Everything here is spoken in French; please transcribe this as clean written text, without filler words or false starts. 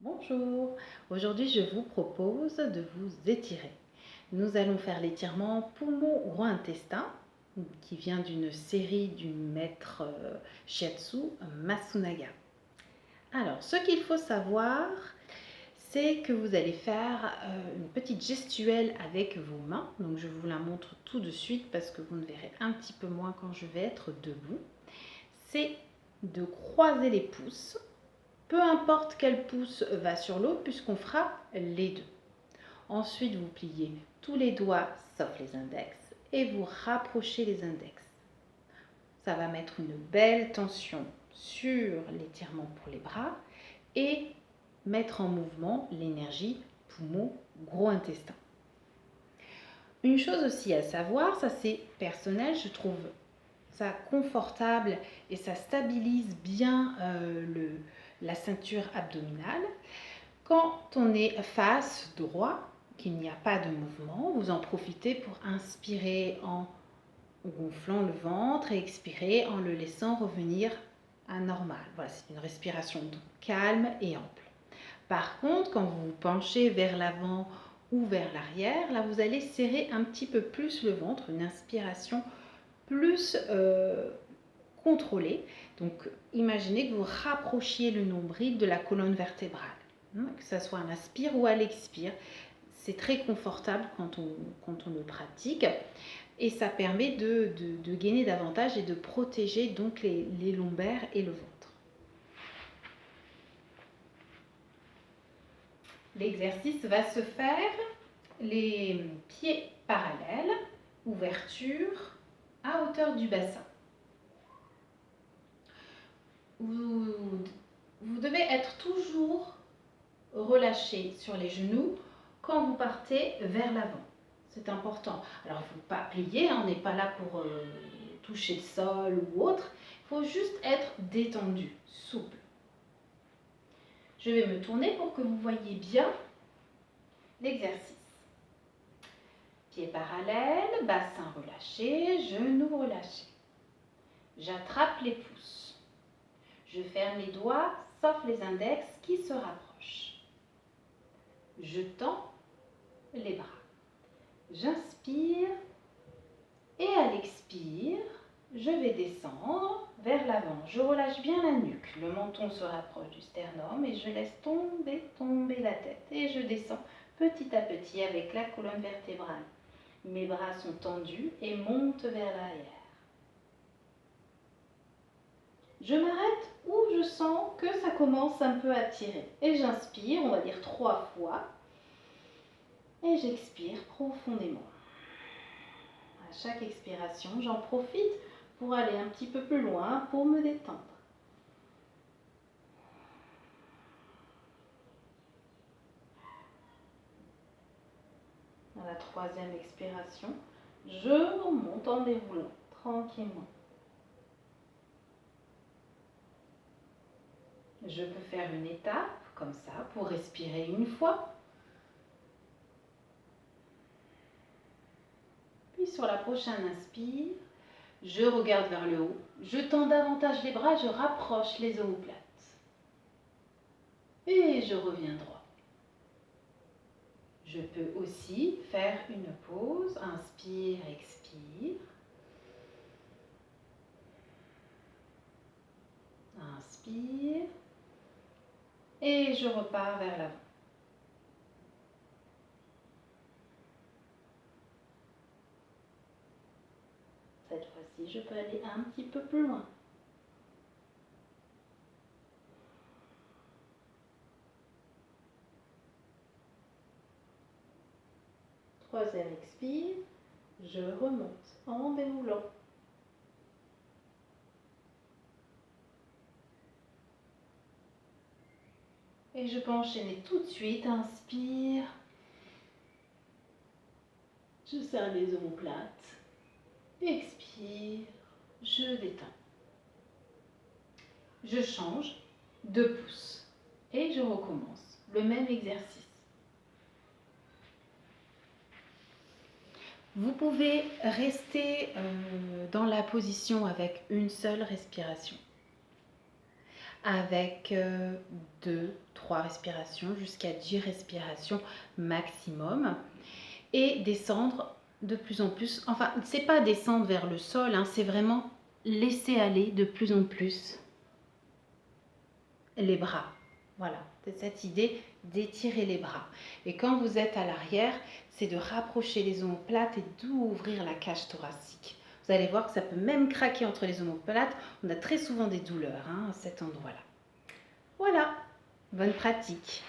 Bonjour, aujourd'hui je vous propose de vous étirer. Nous allons faire l'étirement poumon gros intestin qui vient d'une série du maître Shiatsu Masunaga. Alors ce qu'il faut savoir, c'est que vous allez faire une petite gestuelle avec vos mains. Donc je vous la montre tout de suite parce que vous ne verrez un petit peu moins quand je vais être debout. C'est de croiser les pouces. Peu importe quel pouce va sur l'autre puisqu'on fera les deux. Ensuite, vous pliez tous les doigts sauf les index et vous rapprochez les index. Ça va mettre une belle tension sur l'étirement pour les bras et mettre en mouvement l'énergie poumon gros intestin. Une chose aussi à savoir, ça c'est personnel, je trouve ça confortable et ça stabilise bien la ceinture abdominale. Quand on est face droit, qu'il n'y a pas de mouvement, vous en profitez pour inspirer en gonflant le ventre et expirer en le laissant revenir à normal. Voilà, c'est une respiration calme et ample. Par contre, quand vous vous penchez vers l'avant ou vers l'arrière, là vous allez serrer un petit peu plus le ventre, une inspiration plus contrôlée. Donc imaginez que vous rapprochiez le nombril de la colonne vertébrale, que ce soit à l'inspire ou à l'expire. C'est très confortable quand on le pratique et ça permet de gainer davantage et de protéger donc les lombaires et le ventre. L'exercice va se faire les pieds parallèles, ouverture à hauteur du bassin. Vous devez être toujours relâché sur les genoux quand vous partez vers l'avant. C'est important. Alors, il ne faut pas plier, on n'est pas là pour toucher le sol ou autre. Il faut juste être détendu, souple. Je vais me tourner pour que vous voyez bien l'exercice. Pieds parallèles, bassin relâché, genoux relâchés. J'attrape les pouces. Je ferme les doigts, sauf les index qui se rapprochent. Je tends les bras. J'inspire et à l'expire, je vais descendre vers l'avant. Je relâche bien la nuque. Le menton se rapproche du sternum et je laisse tomber la tête. Et je descends petit à petit avec la colonne vertébrale. Mes bras sont tendus et montent vers l'arrière. Je m'arrête où je sens que ça commence un peu à tirer. Et j'inspire, on va dire 3 fois. Et j'expire profondément. À chaque expiration, j'en profite pour aller un petit peu plus loin, pour me détendre. À la 3e expiration, je remonte en déroulant tranquillement. Je peux faire une étape comme ça pour respirer une fois. Puis sur la prochaine inspire, je regarde vers le haut, je tends davantage les bras, je rapproche les omoplates. Et je reviens droit. Je peux aussi faire une pause, inspire, expire. Inspire. Et je repars vers l'avant. Cette fois-ci, je peux aller un petit peu plus loin. Troisième expire, je remonte en déroulant. Et je peux enchaîner tout de suite. Inspire. Je serre les omoplates. Expire. Je détends. Je change 2 pouces. Et je recommence le même exercice. Vous pouvez rester dans la position avec une seule respiration. avec 2, 3 respirations jusqu'à 10 respirations maximum et descendre de plus en plus. Enfin, c'est pas descendre vers le sol, hein, c'est vraiment laisser aller de plus en plus les bras. Voilà, c'est cette idée d'étirer les bras. Et quand vous êtes à l'arrière, c'est de rapprocher les omoplates et d'ouvrir la cage thoracique. Vous allez voir que ça peut même craquer entre les omoplates. On a très souvent des douleurs à cet endroit-là. Voilà, bonne pratique.